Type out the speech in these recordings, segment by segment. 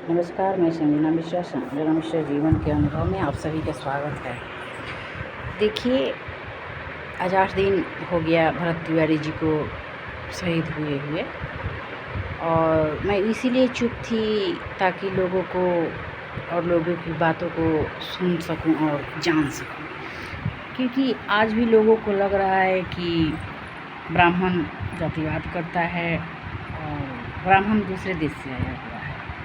नमस्कार, मैं संजना मिश्रा संजना मिश्रा जीवन के अनुभव में आप सभी का स्वागत है। देखिए, आज 8 दिन हो गया भरत तिवारी जी को शहीद हुए और मैं इसीलिए चुप थी ताकि लोगों को और लोगों की बातों को सुन सकूं और जान सकूं, क्योंकि आज भी लोगों को लग रहा है कि ब्राह्मण जातिवाद करता है और ब्राह्मण दूसरे देश से आया हुआ है।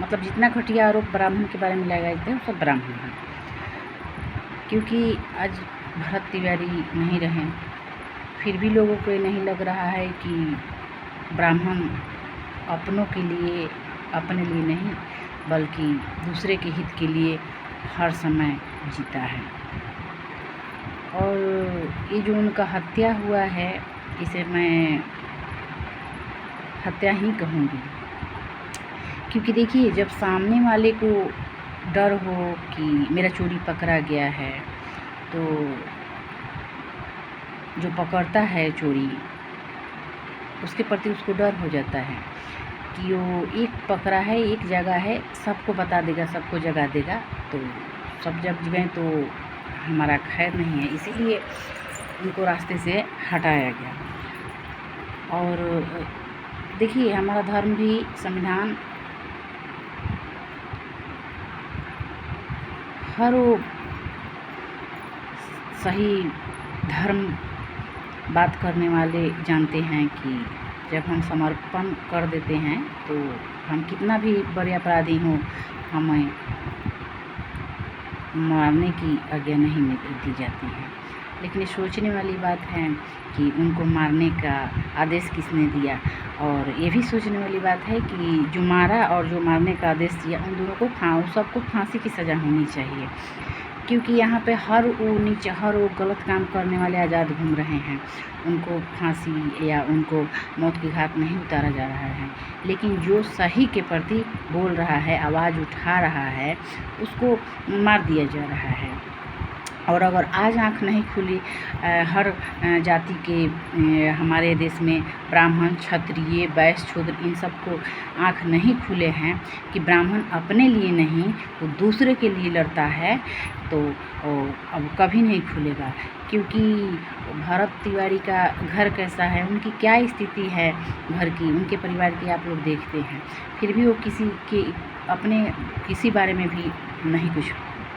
मतलब जितना घटिया आरोप ब्राह्मण के बारे में लगाए जाते हैं वो सब ब्राह्मण हैं, क्योंकि आज भरत तिवारी नहीं रहे फिर भी लोगों को ये नहीं लग रहा है कि ब्राह्मण अपनों के लिए, अपने लिए नहीं बल्कि दूसरे के हित के लिए हर समय जीता है। और ये जो उनका हत्या हुआ है इसे मैं हत्या ही कहूँगी, क्योंकि देखिए, जब सामने वाले को डर हो कि मेरा चोरी पकड़ा गया है तो जो पकड़ता है चोरी उसके प्रति उसको डर हो जाता है कि वो एक पकड़ा है, एक जगह है, सबको बता देगा, सबको जगा देगा, तो सब जग गए तो हमारा खैर नहीं है, इसीलिए उनको रास्ते से हटाया गया। और देखिए, हमारा धर्म भी, संविधान हर वो सही धर्म बात करने वाले जानते हैं कि जब हम समर्पण कर देते हैं तो हम कितना भी बड़े अपराधी हों, हमें मारने की आज्ञा नहीं दी जाती है। लेकिन ये सोचने वाली बात है कि उनको मारने का आदेश किसने दिया, और ये भी सोचने वाली बात है कि जो मारा और जो मारने का आदेश दिया उन दोनों को सबको फांसी की सज़ा होनी चाहिए, क्योंकि यहाँ पे हर वो गलत काम करने वाले आज़ाद घूम रहे हैं। उनको फांसी या उनको मौत की घाट नहीं उतारा जा रहा है, लेकिन जो सही के प्रति बोल रहा है, आवाज़ उठा रहा है, उसको मार दिया जा रहा है। और अगर आज आँख नहीं खुली हर जाति के हमारे देश में ब्राह्मण, क्षत्रिय, वैश्य, शूद्र, इन सबको आँख नहीं खुले हैं कि ब्राह्मण अपने लिए नहीं वो दूसरे के लिए लड़ता है, तो अब कभी नहीं खुलेगा। क्योंकि भरत तिवारी का घर कैसा है, उनकी क्या स्थिति है घर की, उनके परिवार की आप लोग देखते हैं, फिर भी वो किसी बारे में भी नहीं कुछ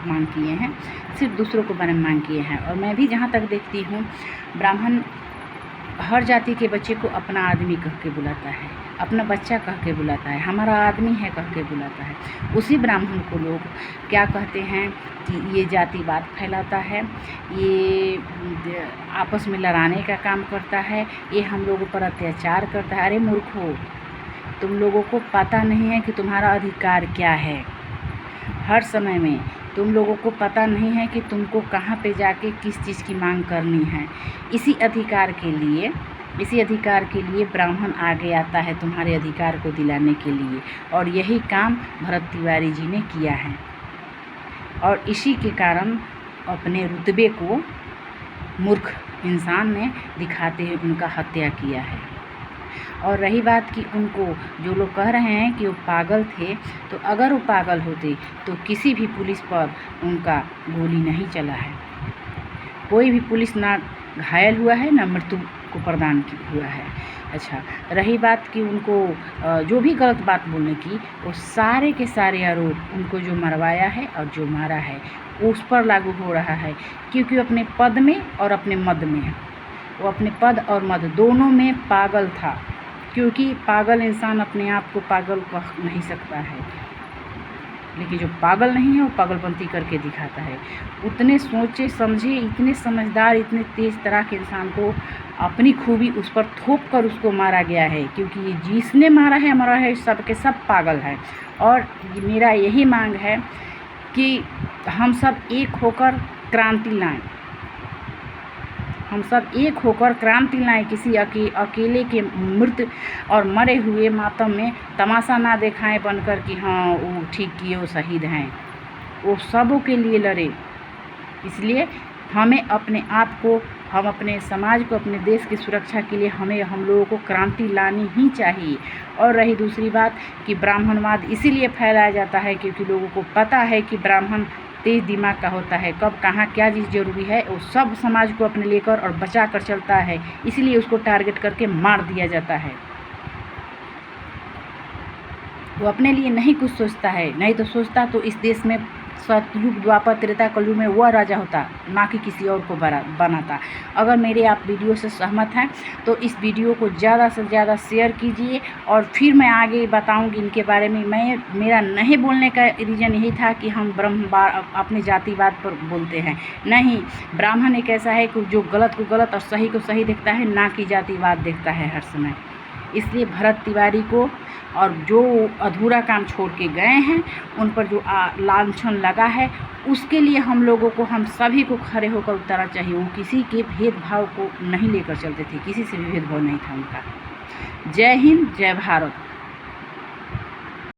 मांग किए हैं, सिर्फ दूसरों को बारे में मांग किए हैं। और मैं भी जहाँ तक देखती हूँ, ब्राह्मण हर जाति के बच्चे को अपना आदमी कह के बुलाता है, अपना बच्चा कह के बुलाता है, हमारा आदमी है कह के बुलाता है। उसी ब्राह्मण को लोग क्या कहते हैं कि ये जातिवाद फैलाता है, ये आपस में लड़ाने का काम करता है, ये हम लोगों पर अत्याचार करता है। अरे मूर्खों, तुम लोगों को पता नहीं है कि तुम्हारा अधिकार क्या है। हर समय में तुम लोगों को पता नहीं है कि तुमको कहाँ पे जाके किस चीज़ की मांग करनी है। इसी अधिकार के लिए ब्राह्मण आगे आता है तुम्हारे अधिकार को दिलाने के लिए, और यही काम भरत तिवारी जी ने किया है। और इसी के कारण अपने रुतबे को मूर्ख इंसान ने दिखाते हुए उनका हत्या किया है। और रही बात कि उनको जो लोग कह रहे हैं कि वो पागल थे, तो अगर वो पागल होते तो किसी भी पुलिस पर उनका गोली नहीं चला है, कोई भी पुलिस ना घायल हुआ है ना मृत्यु को प्रदान हुआ है। अच्छा, रही बात कि उनको जो भी गलत बात बोलने की, वो सारे के सारे आरोप उनको जो मरवाया है और जो मारा है उस पर लागू हो रहा है, क्योंकि अपने पद में और अपने मद में है। वो अपने पद और मद दोनों में पागल था, क्योंकि पागल इंसान अपने आप को पागल कह नहीं सकता है, लेकिन जो पागल नहीं है वो पागलपंती करके दिखाता है। उतने सोचे समझे, इतने समझदार, इतने तेज तरह के इंसान को अपनी खूबी उस पर थोप कर उसको मारा गया है, क्योंकि ये जिसने मारा है सब के सब पागल है। और मेरा यही मांग है कि हम सब एक होकर क्रांति लाएं, हम सब एक होकर क्रांति लाएं। किसी अकेले के मृत और मरे हुए मातम में तमाशा ना दिखाएं बनकर कि हाँ वो ठीक किए, वो शहीद हैं। वो सबों के लिए लड़े। इसलिए हमें अपने आप को हम अपने समाज को, अपने देश की सुरक्षा के लिए हम लोगों को क्रांति लानी ही चाहिए। और रही दूसरी बात कि ब्राह्मणवाद इसीलिए फैलाया जाता है क्योंकि लोगों को पता है कि ब्राह्मण तेज दिमाग का होता है, कब कहाँ क्या चीज़ जरूरी है वो सब समाज को अपने लेकर और बचा कर चलता है, इसीलिए उसको टारगेट करके मार दिया जाता है। वो अपने लिए नहीं कुछ सोचता है, नहीं तो सोचता तो इस देश में सतयुग द्वापर त्रेता कलयुग में वह राजा होता, ना कि किसी और को बनाता। अगर मेरे आप वीडियो से सहमत हैं तो इस वीडियो को ज़्यादा से ज़्यादा शेयर कीजिए। और फिर मैं आगे बताऊंगी इनके बारे में। मेरा नहीं बोलने का रीज़न यही था कि हम अपने जातिवाद पर बोलते हैं, नहीं। ब्राह्मण एक ऐसा है कि जो गलत को गलत और सही को सही देखता है, ना कि जातिवाद देखता है हर समय। इसलिए भरत तिवारी को और जो अधूरा काम छोड़ के गए हैं उन पर जो लांछन लगा है उसके लिए हम लोगों को, हम सभी को खड़े होकर उतारना चाहिए। वो किसी के भेदभाव को नहीं लेकर चलते थे, किसी से भी भेदभाव नहीं था उनका। जय हिंद, जय भारत।